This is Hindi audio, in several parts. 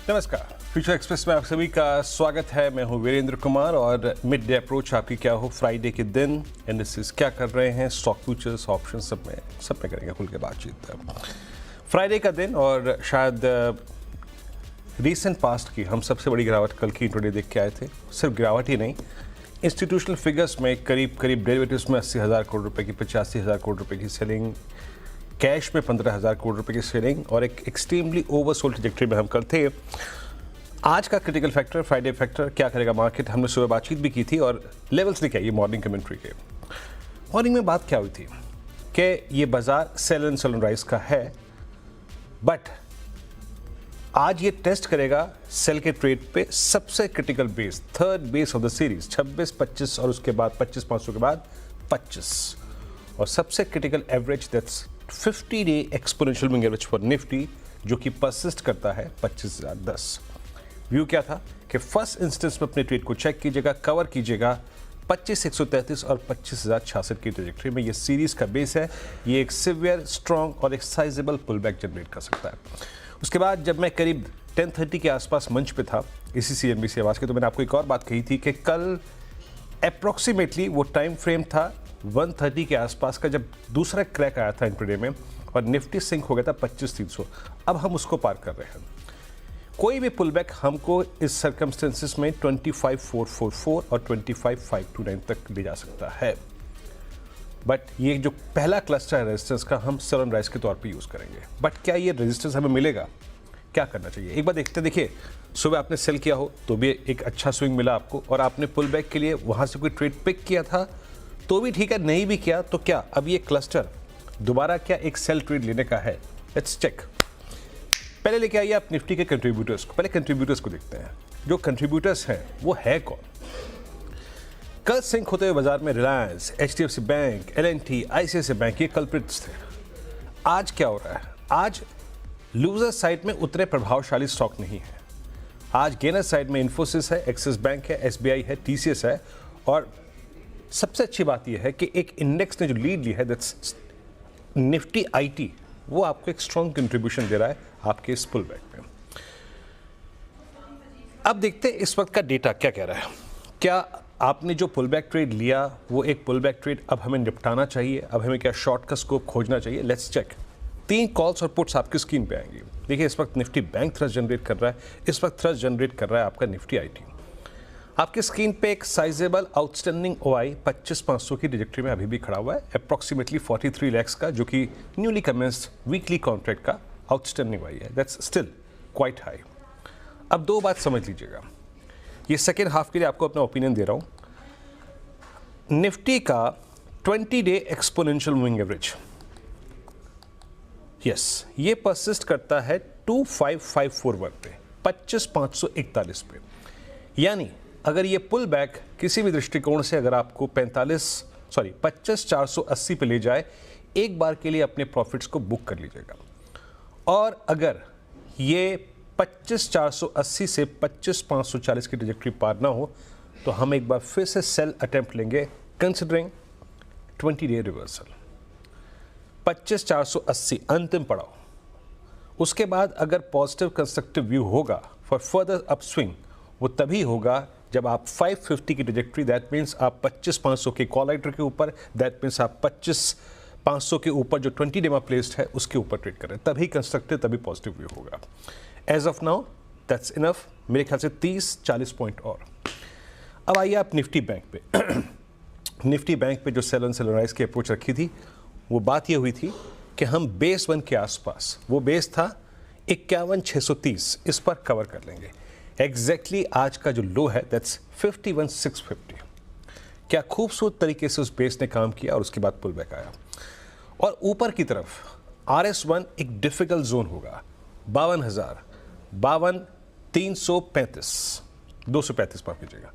नमस्कार, फ्यूचर एक्सप्रेस में आप सभी का स्वागत है। मैं हूं वीरेंद्र कुमार और मिड डे अप्रोच आपकी क्या हो फ्राइडे के दिन इंडस्ट्रीज क्या कर रहे हैं, स्टॉक फ्यूचर्स ऑप्शन सब में करेंगे खुल के बातचीत। फ्राइडे का दिन और शायद रीसेंट पास्ट की हम सबसे बड़ी गिरावट कल की इंट्रोडे देख के आए थे। सिर्फ गिरावट ही नहीं, इंस्टीट्यूशनल फिगर्स में करीब डेरिवेटिव्स में 80,000 करोड़ रुपए की, 85,000 करोड़ रुपए की सेलिंग, कैश में 15,000 करोड़ रुपए की सेलिंग और एक एक्सट्रीमली ओवरसोल्ड ट्रैजेक्टरी में हम कल थे। आज का क्रिटिकल फैक्टर, फ्राइडे फैक्टर, क्या करेगा मार्केट, हमने सुबह बातचीत भी की थी और लेवल्स लेके आई मॉर्निंग कमेंट्री के। मॉर्निंग में बात क्या हुई थी कि ये बाजार सेल एंड सनराइज का है, बट आज ये टेस्ट करेगा सेल के ट्रेड पे सबसे critical base, third base of the series 26, 25 और उसके बाद 25,500 के बाद 25 और सबसे critical average that's 50-day exponential moving average for Nifty जो कि परसिस्ट करता है 25,010। व्यू क्या था कि फर्स्ट इंस्टेंस में अपने ट्रेड को चेक कीजिएगा, कवर कीजिएगा 25,133 और 25,066 की ट्रैजेक्टरी में। ये सीरीज का बेस है, ये एक सिवियर, स्ट्रॉन्ग और एक साइजेबल पुल बैक जनरेट कर सकता है। उसके बाद जब मैं करीब 10:30 के आसपास मंच पे था इसी CNBC आवाज़ के, तो मैंने आपको एक और बात कही थी कि कल अप्रॉक्सीमेटली वो टाइम फ्रेम था 1:30 के आसपास का, जब दूसरा क्रैक आया था इंट्राडे में और निफ्टी सिंक हो गया था 25,300। अब हम उसको पार कर रहे हैं। कोई भी पुल बैक हमको इस सर्कमस्टेंसेस में 25,444 और 25,529 तक ले जा सकता है, बट ये जो पहला क्लस्टर है रेजिस्टेंस का, हम सेल एंड राइज के तौर पे यूज़ करेंगे। बट क्या ये रेजिस्टेंस हमें मिलेगा? क्या करना चाहिए एक बार देखते। देखिए, सुबह आपने सेल किया हो तो भी एक अच्छा स्विंग मिला आपको, और आपने पुल बैक के लिए वहाँ से कोई ट्रेड पिक किया था तो भी ठीक है, नहीं भी किया तो क्या अब ये क्लस्टर दोबारा क्या एक सेल ट्रेड लेने का है? Let's check. पहले लेके आइए आप निफ्टी के कंट्रीब्यूटर्स को। पहले कंट्रीब्यूटर्स को देखते हैं। जो कंट्रीब्यूटर्स हैं वो है कौन? कल सिंक होते हुए बाजार में Reliance, HDFC bank, L&T, ICICI bank ये कल्प्रिट्स थे। आज क्या हो रहा है? आज लूजर साइड में उतने प्रभावशाली स्टॉक नहीं है। आज गेनर साइड में इन्फोसिस है, एक्सिस बैंक है, SBI है, TCS है, और सबसे अच्छी बात यह है कि एक इंडेक्स ने जो लीड ली है दैट्स निफ्टी IT, वो आपको एक स्ट्रॉन्ग कंट्रीब्यूशन दे रहा है आपके इस पुल बैक में। अब देखते हैं इस वक्त का डेटा क्या कह रहा है। क्या आपने जो पुल बैक ट्रेड लिया वो एक पुल बैक ट्रेड अब हमें निपटाना चाहिए? अब हमें क्या शॉर्ट का स्कोप खोजना चाहिए? Let's check. 3 कॉल्स और पुट्स आपकी स्क्रीन पे आएंगी। देखिए, इस वक्त निफ्टी बैंक थ्रस्ट जनरेट कर रहा है, इस वक्त थ्रस्ट जनरेट कर रहा है आपका निफ्टी IT। आपकी स्क्रीन पे एक साइजेबल आउटस्टैंडिंग OI 25,500 की ट्रैजेक्टरी में अभी भी खड़ा हुआ है, अप्रॉक्सीमेटली 43 lakhs का, जो कि न्यूली कमेंस्ड वीकली कॉन्ट्रैक्ट का आउटस्टैंडिंग OI है। That's still quite high. अब 2 बात समझ लीजिएगा, ये सेकेंड हाफ के लिए आपको अपना ओपिनियन दे रहा हूं। निफ्टी का 20-day exponential moving average, yes, ये परसिस्ट करता है 25,541 पे, 25,541 पे। यानी अगर ये पुल बैक किसी भी दृष्टिकोण से अगर आपको 25,480 पे ले जाए, एक बार के लिए अपने प्रॉफिट्स को बुक कर लीजिएगा। और अगर ये 25,480 से 25,540 की ट्रैजेक्टरी पार ना हो तो हम एक बार फिर से सेल अटेम्प्ट लेंगे, कंसिडरिंग 20-day रिवर्सल। 25,480 अंतिम पड़ाव। उसके बाद अगर पॉजिटिव कंस्ट्रक्टिव व्यू होगा फॉर फर्दर अपस्विंग, वो तभी होगा जब आप 550 की ट्रैजेक्टरी, दैट मीन्स आप 25,500 के कॉल राइटर के ऊपर, दैट मीन्स आप 25,500 के ऊपर जो 20 डे में प्लेस्ड है उसके ऊपर ट्रेड करें, तभी कंस्ट्रक्टिव, तभी पॉजिटिव व्यू होगा। As of now that's enough, मेरे ख्याल से 30-40 पॉइंट और। अब आइए आप निफ्टी बैंक पे। निफ्टी बैंक पे जो सेल एंड सेलराइज की अप्रोच रखी थी, वो बात ये हुई थी कि हम बेस 1 के आसपास, वो बेस था 51,630, इस पर कवर कर लेंगे। एग्जैक्टली आज का जो लो है दैट्स 51,650। क्या खूबसूरत तरीके से उस बेस ने काम किया और उसके बाद पुल बैक आया। और ऊपर की तरफ RS1 एक डिफिकल्ट जोन होगा, 52,000, 52,335, 235 माफ कीजिएगा।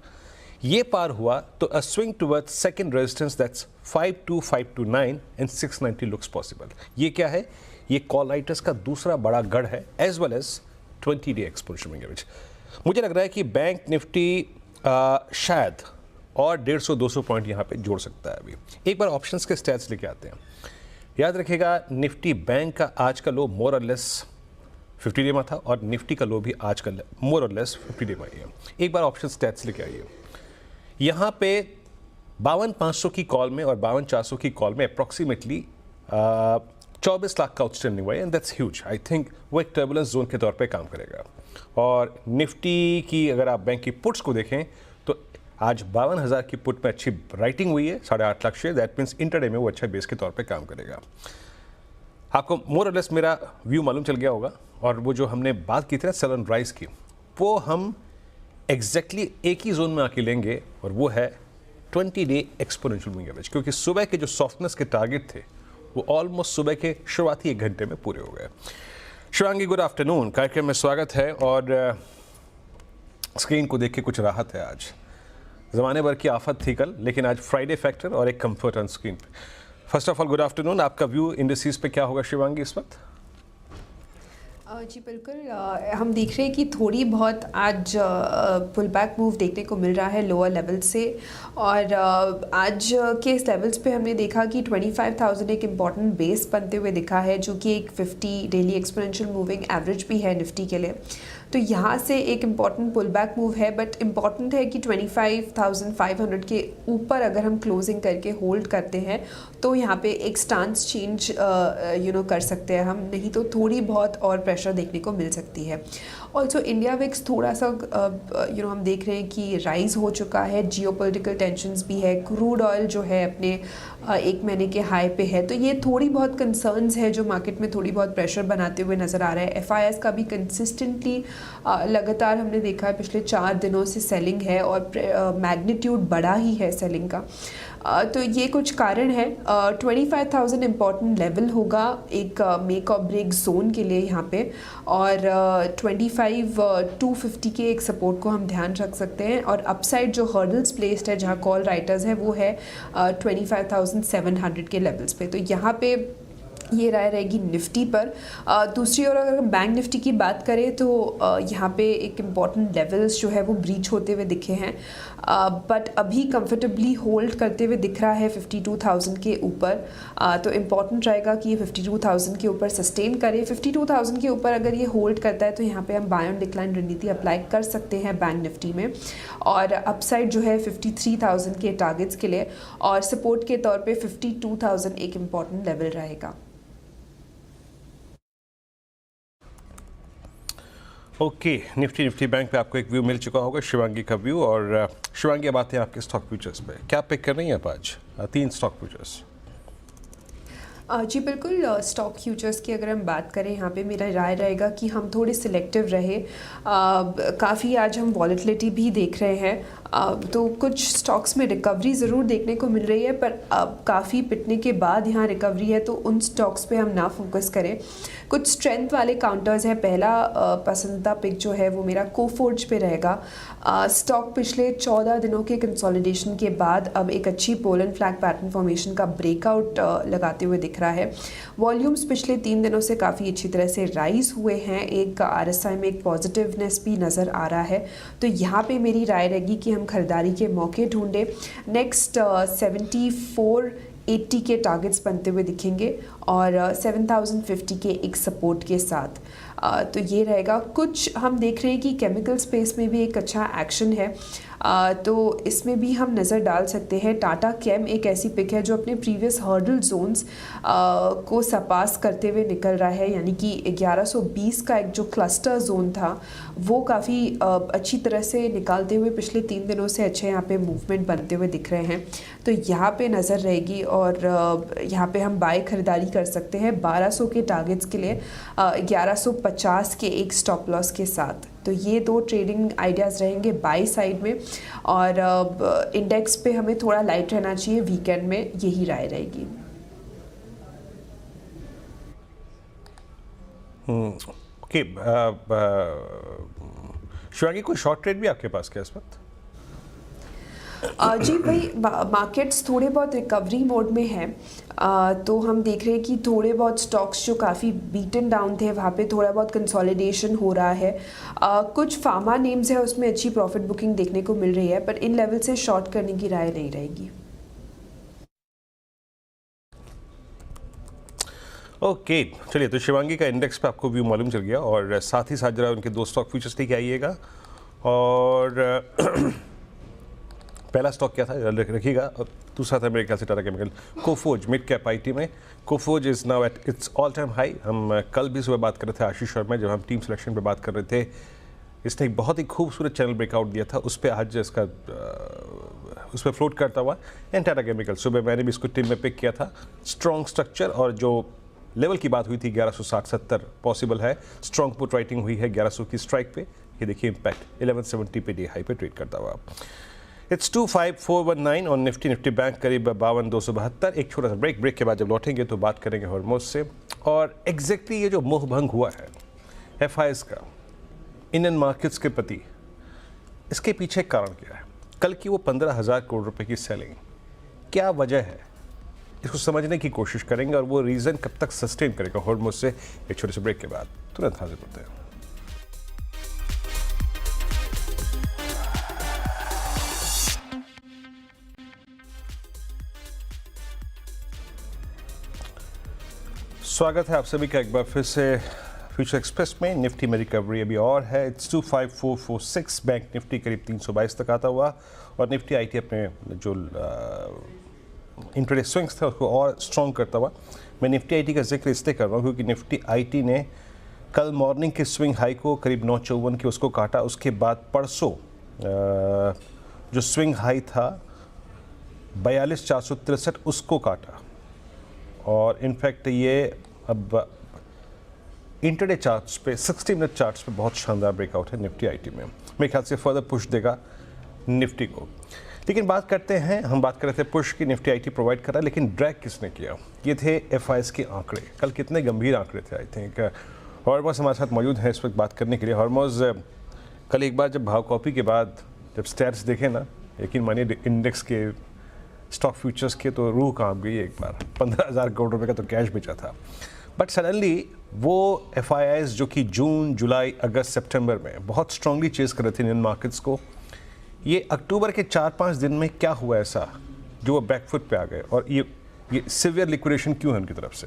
ये पार हुआ तो अ swing towards second resistance that's 52,529 and 690 looks possible. ये क्या है? ये कॉल राइटर्स का दूसरा बड़ा गढ़ है, as well as 20-day exponential moving average. मुझे लग रहा है कि बैंक निफ्टी शायद और 150-200 पॉइंट यहाँ पे जोड़ सकता है। अभी एक बार ऑप्शंस के स्टैट्स लेके आते हैं। याद रखिएगा, निफ्टी बैंक का आज का लो मोर और लेस 50 डे में था और निफ्टी का लो भी आज का मोर और लेस 50 डे में ही है। एक बार ऑप्शन स्टैट्स लेके आइए। यहाँ पे 52,500 की कॉल में और 52,400 की कॉल में अप्रॉक्सीमेटली 24 लाख का आउटस्टैंडिंग हुआ है and that's huge. I think वो एक टर्बुलेंस जोन के तौर पे काम करेगा। और निफ्टी की अगर आप बैंक की पुट्स को देखें तो आज 52,000 की पुट में अच्छी राइटिंग हुई है, 8.5 lakh share. That means intraday में वो अच्छा बेस के तौर पे काम करेगा। आपको मोर और लेस मेरा व्यू मालूम चल गया होगा। और वो जो हमने बात की थी ना सेल एंड राइज की, वो हम एग्जैक्टली एक ही जोन में आके लेंगे और वो है 20 डे एक्सपोनेंशियल मूविंग एवरेज। क्योंकि सुबह के जो सॉफ्टनेस के टारगेट थे वो ऑलमोस्ट सुबह के शुरुआती 1 घंटे में पूरे हो गए। शिवांगी, गुड आफ्टरनून, कार्यक्रम में स्वागत है। और स्क्रीन को देख के कुछ राहत है। आज ज़माने भर की आफत थी कल, लेकिन आज फ्राइडे फैक्टर और एक कंफर्ट ऑन स्क्रीन पे। First of all good afternoon. आपका व्यू इंडस्ट्रीज पे क्या होगा शिवांगी इस वक्त? जी बिल्कुल, हम देख रहे हैं कि थोड़ी बहुत आज पुल बैक मूव देखने को मिल रहा है लोअर लेवल से। और आज के इस लेवल्स पे हमने देखा कि 25,000 एक इम्पॉर्टेंट बेस बनते हुए दिखा है, जो कि एक 50 डेली एक्सपोनेंशियल मूविंग एवरेज भी है निफ्टी के लिए। तो यहाँ से एक इम्पॉर्टेंट पुल बैक मूव है, बट इम्पॉर्टेंट है कि 25,500 के ऊपर अगर हम क्लोजिंग करके होल्ड करते हैं तो यहाँ पे एक स्टांस चेंज कर सकते हैं हम, नहीं तो थोड़ी बहुत और प्रेशर देखने को मिल सकती है। ऑल्सो इंडिया विक्स थोड़ा सा हम देख रहे हैं कि राइज हो चुका है, जियोपॉलिटिकल टेंशन्स भी है, क्रूड ऑयल जो है अपने 1 महीने के हाई पे है। तो ये थोड़ी बहुत कंसर्न्स है जो मार्केट में थोड़ी बहुत प्रेशर बनाते हुए नज़र आ रहा है। FIS का भी कंसिस्टेंटली लगातार हमने देखा है पिछले 4 दिनों से सेलिंग है और मैग्नीट्यूड बड़ा ही है सेलिंग का। तो ये कुछ कारण है। 25,000 इम्पॉर्टेंट लेवल होगा एक मेक और ब्रेक जोन के लिए यहाँ पे। और 25,250 के एक सपोर्ट को हम ध्यान रख सकते हैं। और अपसाइड जो हर्डल्स प्लेस्ड है जहाँ कॉल राइटर्स है वो है 25,700 के लेवल्स पे। तो यहाँ पे ये राय रहेगी निफ्टी पर। दूसरी ओर अगर हम बैंक निफ्टी की बात करें तो यहाँ पे एक इम्पॉर्टेंट लेवल्स जो है वो ब्रीच होते हुए दिखे हैं, बट अभी कंफर्टेबली होल्ड करते हुए दिख रहा है 52,000 के ऊपर। तो इम्पॉर्टेंट रहेगा कि ये 52,000 के ऊपर सस्टेन करे। 52,000 के ऊपर अगर ये होल्ड करता है तो यहाँ पे हम बाय ऑन डिक्लाइन रणनीति अप्लाई कर सकते हैं बैंक निफ्टी में। और अपसाइड जो है 53,000 के टारगेट्स के लिए, और सपोर्ट के तौर पे 52,000 एक इम्पॉर्टेंट लेवल रहेगा। ओके, निफ्टी बैंक पे आपको एक व्यू मिल चुका होगा, शिवांगी का व्यू। और शिवांगी, अब आते हैं आपके स्टॉक फ्यूचर्स पे। क्या पिक कर रही हैं आप आज? 3 स्टॉक फ्यूचर्स। जी बिल्कुल, स्टॉक फ्यूचर्स की अगर हम बात करें यहाँ पे मेरा राय रहेगा कि हम थोड़े सिलेक्टिव रहे। काफ़ी आज हम वॉलेटिलिटी भी देख रहे हैं, तो कुछ स्टॉक्स में रिकवरी ज़रूर देखने को मिल रही है, पर काफ़ी पिटने के बाद यहाँ रिकवरी है तो उन स्टॉक्स पे हम ना फोकस करें। कुछ स्ट्रेंथ वाले काउंटर्स हैं। पहला पसंदीदा पिक जो है वो मेरा कोफोर्ज पे रहेगा। स्टॉक पिछले 14 दिनों के कंसोलिडेशन के बाद अब एक अच्छी पोलन फ्लैग पैटर्न फॉर्मेशन का ब्रेकआउट लगाते हुए दिख रहा है। वॉल्यूम्स पिछले 3 दिनों से काफ़ी अच्छी तरह से राइज हुए हैं। एक RSI में एक पॉजिटिवनेस भी नज़र आ रहा है। तो यहाँ पे मेरी राय रहेगी कि हम खरीदारी के मौके ढूंढें। नेक्स्ट 7480 के टारगेट्स बनते हुए दिखेंगे और 7050 के एक सपोर्ट के साथ। तो ये रहेगा। कुछ हम देख रहे हैं कि केमिकल स्पेस में भी एक अच्छा एक्शन है, तो इसमें भी हम नज़र डाल सकते हैं। टाटा केम एक ऐसी पिक है जो अपने प्रीवियस हर्डल जोन्स को सरपास करते हुए निकल रहा है, यानी कि 1120 का एक जो क्लस्टर जोन था वो काफ़ी अच्छी तरह से निकालते हुए पिछले 3 दिनों से अच्छे यहाँ पे मूवमेंट बनते हुए दिख रहे हैं। तो यहाँ पे नज़र रहेगी और यहाँ पे हम बाय खरीदारी कर सकते हैं 1200 के टारगेट्स के लिए 1150 के एक स्टॉप लॉस के साथ। तो ये 2 ट्रेडिंग आइडियाज़ रहेंगे बाई साइड में। और इंडेक्स पे हमें थोड़ा लाइट रहना चाहिए वीकेंड में, यही राय रहेगी। ओके, शिवांगी, कोई शॉर्ट ट्रेड भी आपके पास क्या इस वक्त? जी भाई, मार्केट्स थोड़े बहुत रिकवरी मोड में हैं, तो हम देख रहे हैं कि थोड़े बहुत स्टॉक्स जो काफ़ी बीटन डाउन थे वहाँ पे थोड़ा बहुत कंसोलिडेशन हो रहा है। कुछ फार्मा नेम्स है उसमें अच्छी प्रॉफिट बुकिंग देखने को मिल रही है, पर इन लेवल से शॉर्ट करने की राय नहीं रहेगी। ओके चलिए, तो शिवांगी का इंडेक्स पे आपको व्यू मालूम चल गया और साथ ही साथ जरा उनके दो स्टॉक फ्यूचर्स लेके आइएगा। और पहला स्टॉक क्या था रखिएगा, और दूसरा था मेरे ख्याल से Tata chemical Coforge mid cap IT में। Coforge is now at its all time high. हम कल भी सुबह बात कर रहे थे आशीष शर्मा, जब हम टीम सिलेक्शन पे बात कर रहे थे, इसने एक बहुत ही खूबसूरत चैनल ब्रेकआउट दिया था, उस पर आज इसका उस पर फ्लोट करता हुआ एंड टाटा केमिकल सुबह मैंने भी इसको टीम में पिक किया था। स्ट्रॉन्ग स्ट्रक्चर और जो लेवल की बात हुई थी 1160-70 पॉसिबल है। स्ट्रॉन्ग पुट राइटिंग हुई है 1100 की स्ट्राइक पे। ये देखिए इम्पैक्ट 1170 पे डे हाई पे ट्रेड करता हुआ। इट्स 25419 और निफ्टी बैंक करीब 52,272। एक छोटा सा ब्रेक के बाद जब लौटेंगे तो बात करेंगे हॉर्मोज से। और एग्जैक्टली ये जो मोह भंग हुआ है एफआईएस का इंडियन मार्केट्स के प्रति, इसके पीछे कारण क्या है? कल की वो 15,000 करोड़ रुपए की सेलिंग, क्या वजह है, इसको समझने की कोशिश करेंगे और वो रीज़न कब तक सस्टेन करेगा हॉर्मोज से। एक छोटे से ब्रेक के बाद तुरंत हाजिर होते हैं। स्वागत है आप सभी का एक बार फिर से फ्यूचर एक्सप्रेस में। निफ्टी में रिकवरी अभी और है। इट्स 25446। बैंक निफ्टी करीब 322 तक आता हुआ और निफ्टी आईटी अपने जो इंट्राडे स्विंग्स थे उसको और स्ट्रॉन्ग करता हुआ। मैं निफ्टी आईटी का जिक्र इसलिए कर रहा हूँ क्योंकि निफ्टी आईटी ने कल मॉर्निंग के स्विंग हाई को करीब 954 की उसको काटा। उसके बाद परसों जो स्विंग हाई था 42,463 उसको काटा और इनफैक्ट ये अब इंटरडे चार्ट्स पे 60 मिनट चार्ट्स पे बहुत शानदार ब्रेकआउट है निफ्टी आईटी में। मेरे ख्याल से फर्दर पुश देगा निफ्टी को। लेकिन बात करते हैं, हम बात कर रहे थे पुश की, निफ्टी आईटी प्रोवाइड कर रहा है, लेकिन ड्रैग किसने किया? ये थे एफआईएस के आंकड़े। कल कितने गंभीर आंकड़े थे। आई थिंक हॉर्मोज हमारे साथ मौजूद है इस वक्त बात करने के लिए। हॉर्मोज, कल एक बार जब भाव कॉपी के बाद जब स्टैट्स देखे ना, यकीन मानिए इंडेक्स के स्टॉक फ्यूचर्स के तो रूह कांप गई एक बार। 15,000 करोड़ रुपए का तो कैश बेचा था। बट सडनली वो एफआईआईज जो कि जून, जुलाई, अगस्त, सितंबर में बहुत स्ट्रांगली चेस कर रहे थे इंडियन मार्केट्स को, ये अक्टूबर के 4-5 दिन में क्या हुआ ऐसा जो वो बैकफुट पे आ गए? और ये सिवियर लिक्विडेशन क्यों है उनकी तरफ से?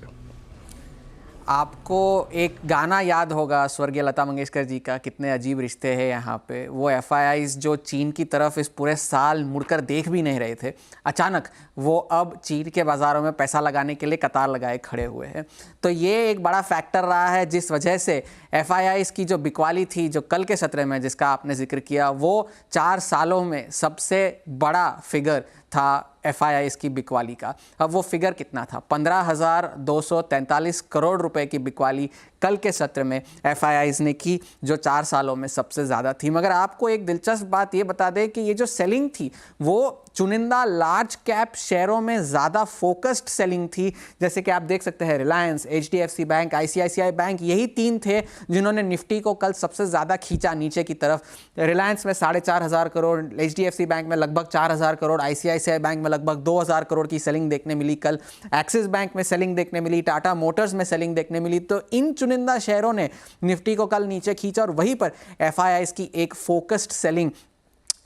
आपको एक गाना याद होगा स्वर्गीय लता मंगेशकर जी का, कितने अजीब रिश्ते हैं यहाँ पे। वो एफआईआईज जो चीन की तरफ इस पूरे साल मुड़कर देख भी नहीं रहे थे, अचानक वो अब चीन के बाज़ारों में पैसा लगाने के लिए कतार लगाए खड़े हुए हैं। तो ये एक बड़ा फैक्टर रहा है जिस वजह से एफआईआईज की जो बिकवाली थी, जो कल के सत्र में जिसका आपने जिक्र किया, वो 4 सालों में सबसे बड़ा फिगर था एफआईआईज की बिकवाली का। अब वो फिगर कितना था? 15,243 करोड़ रुपए की बिकवाली कल के सत्र में एफआईआईज ने की, जो 4 सालों में सबसे ज़्यादा थी। मगर आपको एक दिलचस्प बात ये बता दें कि ये जो सेलिंग थी वो चुनिंदा लार्ज कैप शेयरों में ज़्यादा फोकस्ड सेलिंग थी। जैसे कि आप देख सकते हैं Reliance, HDFC bank, ICICI bank, यही 3 थे जिन्होंने निफ्टी को कल सबसे ज़्यादा खींचा नीचे की तरफ। रिलायंस में 4,500 करोड़, एचडीएफसी बैंक में लगभग 4,000 करोड़, आईसीआईसीआई बैंक में लगभग 2,000 करोड़ की सेलिंग देखने मिली कल। एक्सिस बैंक में सेलिंग देखने मिली, टाटा मोटर्स में सेलिंग देखने मिली। तो इन चुनिंदा शेयरों ने निफ्टी को कल नीचे खींचा और वहीं पर एफआईआईज की एक फोकस्ड सेलिंग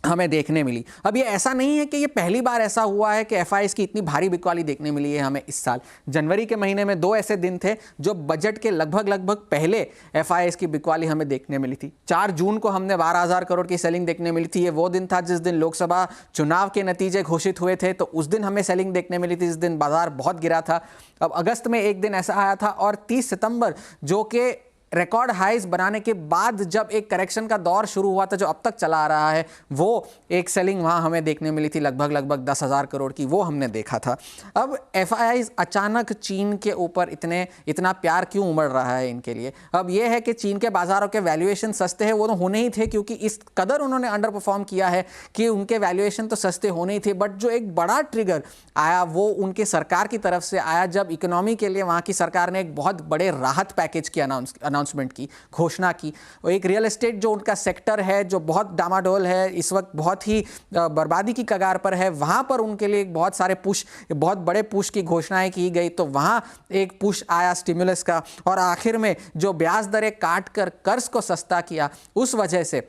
हमें देखने मिली। अब ये ऐसा नहीं है कि ये पहली बार ऐसा हुआ है कि एफआईआईज की इतनी भारी बिकवाली देखने मिली है हमें इस साल। जनवरी के महीने में 2 ऐसे दिन थे जो बजट के लगभग पहले एफआईआईज की बिकवाली हमें देखने मिली थी। 4 जून को हमने 12,000 करोड़ की सेलिंग देखने मिली थी। ये वो दिन था जिस दिन लोकसभा चुनाव के नतीजे घोषित हुए थे, तो उस दिन हमें सेलिंग देखने मिली थी, जिस दिन बाजार बहुत गिरा था। अब अगस्त में एक दिन ऐसा आया था और 30 सितंबर जो कि रिकॉर्ड हाइज बनाने के बाद जब एक करेक्शन का दौर शुरू हुआ था जो अब तक चला आ रहा है, वो एक सेलिंग वहाँ हमें देखने मिली थी लगभग 10,000 करोड़ की, वो हमने देखा था। अब एफआईआईज अचानक चीन के ऊपर इतना प्यार क्यों उमड़ रहा है इनके लिए? अब ये है कि चीन के बाज़ारों के वैल्यूएशन सस्ते हैं, वो तो होने ही थे क्योंकि इस कदर उन्होंने अंडर परफॉर्म किया है कि उनके वैल्यूएशन तो सस्ते होने ही थे। बट जो एक बड़ा ट्रिगर आया वो उनके सरकार की तरफ से आया जब इकोनॉमी के लिए वहाँ की सरकार ने एक बहुत बड़े राहत पैकेज की अनाउंसमेंट की, घोषणा की। एक रियल एस्टेट जो उनका सेक्टर है जो बहुत डामाडोल है, इस वक्त बहुत ही बर्बादी की कगार पर है, वहां पर उनके लिए बहुत बड़े पुश की घोषणाएं की गई। तो वहां एक पुश आया स्टिमुलस का और आखिर में जो ब्याज दरें काट कर कर्ज को सस्ता किया, उस वजह से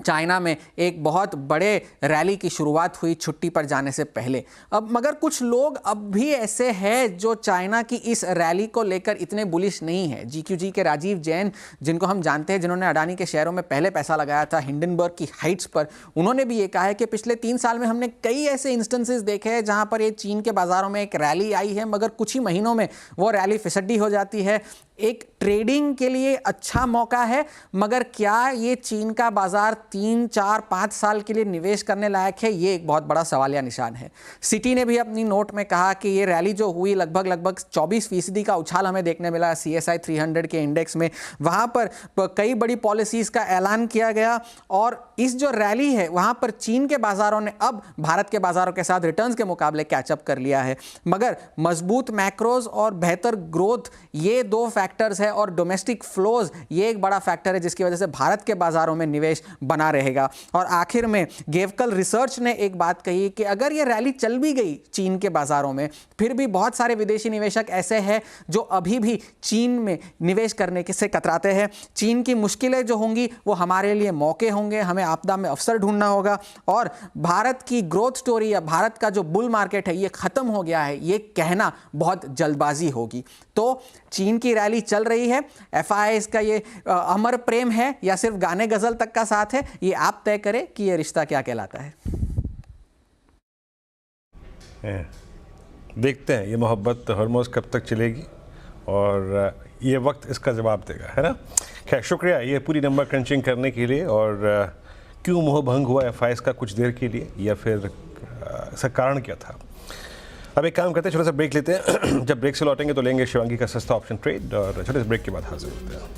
चाइना में एक बहुत बड़े रैली की शुरुआत हुई छुट्टी पर जाने से पहले। अब मगर कुछ लोग अब भी ऐसे हैं जो चाइना की इस रैली को लेकर इतने बुलिश नहीं है। GQG के राजीव जैन, जिनको हम जानते हैं, जिन्होंने अडानी के शेयरों में पहले पैसा लगाया था हिंडनबर्ग की हाइट्स पर, उन्होंने भी ये कहा है कि पिछले 3 साल में हमने कई ऐसे इंस्टेंसेस देखे हैं जहां पर ये चीन के बाजारों में एक रैली आई है, मगर कुछ ही महीनों में वो रैली फिसड्डी हो जाती है। एक ट्रेडिंग के लिए अच्छा मौका है, मगर क्या ये चीन का बाजार 3, 4, 5 साल के लिए निवेश करने लायक है, ये एक बहुत बड़ा सवालिया निशान है। सिटी ने भी अपनी नोट में कहा कि ये रैली जो हुई, लगभग 24% का उछाल हमें देखने मिला CSI 300 के इंडेक्स में। वहां पर कई बड़ी पॉलिसीज का ऐलान किया गया और इस जो रैली है वहां पर चीन के बाजारों ने अब भारत के बाजारों के साथ रिटर्न्स के मुकाबले कैचअप कर लिया है। मगर मजबूत मैक्रोज और बेहतर ग्रोथ, ये 2 फैक्टर्स है, और डोमेस्टिक फ्लोज ये एक बड़ा फैक्टर है जिसकी वजह से भारत के बाजारों में निवेश बना रहेगा। और आखिर में गेवकल रिसर्च ने एक बात कही कि अगर ये रैली चल भी गई चीन के बाजारों में, फिर भी बहुत सारे विदेशी निवेशक ऐसे हैं जो अभी भी चीन में निवेश करने से कतराते हैं। चीन की मुश्किलें जो होंगी वो हमारे लिए मौके होंगे, हमें आपदा में अवसर ढूंढना होगा, और भारत की ग्रोथ स्टोरी या भारत का जो बुल मार्केट है ये खत्म हो गया है, ये कहना बहुत जल्दबाजी होगी। तो चीन की रैली चल रही है, FIIs का ये अमर प्रेम है या सिर्फ गाने गजल तक का साथ है, ये आप तय करें कि ये रिश्ता क्या कहलाता है। देखते हैं ये मोहब्बत हरमोज कब तक चलेगी और ये वक्त इसका जवाब देगा, है ना। खैर, शुक्रिया ये पूरी नंबर क्रंचिंग करने के लिए। और क्यों मोह भंग हुआ FIIs का कुछ देर के लिए, या फिर इसका कारण क्या था। अब एक काम करते हैं, छोटा सा ब्रेक लेते हैं। जब ब्रेक से लौटेंगे तो लेंगे शिवांगी का सस्ता ऑप्शन ट्रेड, और छोटे से ब्रेक के बाद हाजिर होते हैं।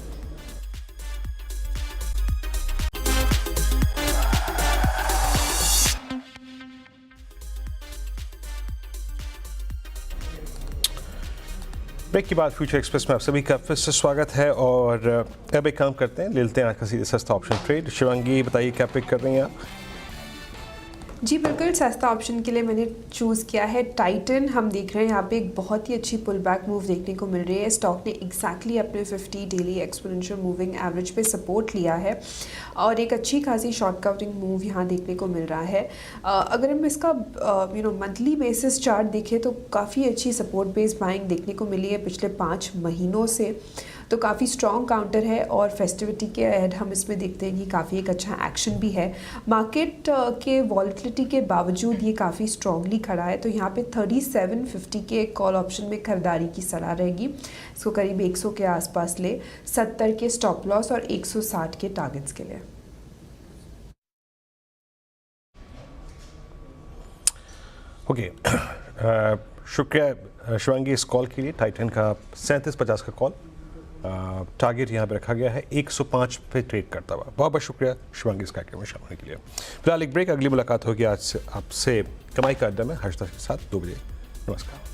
ब्रेक के बाद फ्यूचर एक्सप्रेस में आप सभी का फिर से स्वागत है। और अब एक काम करते हैं, ले लेते हैं आज का सीधे सस्ता ऑप्शन ट्रेड। शिवांगी बताइए क्या पिक कर रही हैं आप। जी बिल्कुल, सस्ता ऑप्शन के लिए मैंने चूज़ किया है टाइटन। हम देख रहे हैं यहाँ पे एक बहुत ही अच्छी पुल बैक मूव देखने को मिल रही है। स्टॉक ने एग्जैक्टली अपने 50 डेली एक्सपोनेंशियल मूविंग एवरेज पे सपोर्ट लिया है और एक अच्छी खासी शॉर्ट कवरिंग मूव यहाँ देखने को मिल रहा है। अगर हम इसका मंथली बेसिस चार्ट देखें तो काफ़ी अच्छी सपोर्ट बेस्ड बाइंग देखने को मिली है पिछले 5 महीनों से, तो काफ़ी स्ट्रॉन्ग काउंटर है। और फेस्टिविटी के अहेड हम इसमें देखते हैं कि काफ़ी एक अच्छा एक्शन भी है। मार्केट के वॉलेटिलिटी के बावजूद ये काफ़ी स्ट्रॉन्गली खड़ा है, तो यहाँ पे 3750 के कॉल ऑप्शन में खरीदारी की सलाह रहेगी। इसको करीब 100 के आसपास ले, 70 के स्टॉप लॉस और 160 के टारगेट्स के लिए। ओके, शुक्रिया शिवांगी इस कॉल के लिए। टाइटन का 3750 का कॉल टारगेट यहाँ पे रखा गया है 105 पे ट्रेड करता हुआ। बहुत बहुत शुक्रिया शिवांगी इस कार्यक्रम में शामिल होने के लिए। फिलहाल एक ब्रेक, अगली मुलाकात होगी आज से आपसे कमाई का अड्डा में हर्षदा के साथ 2 बजे। नमस्कार।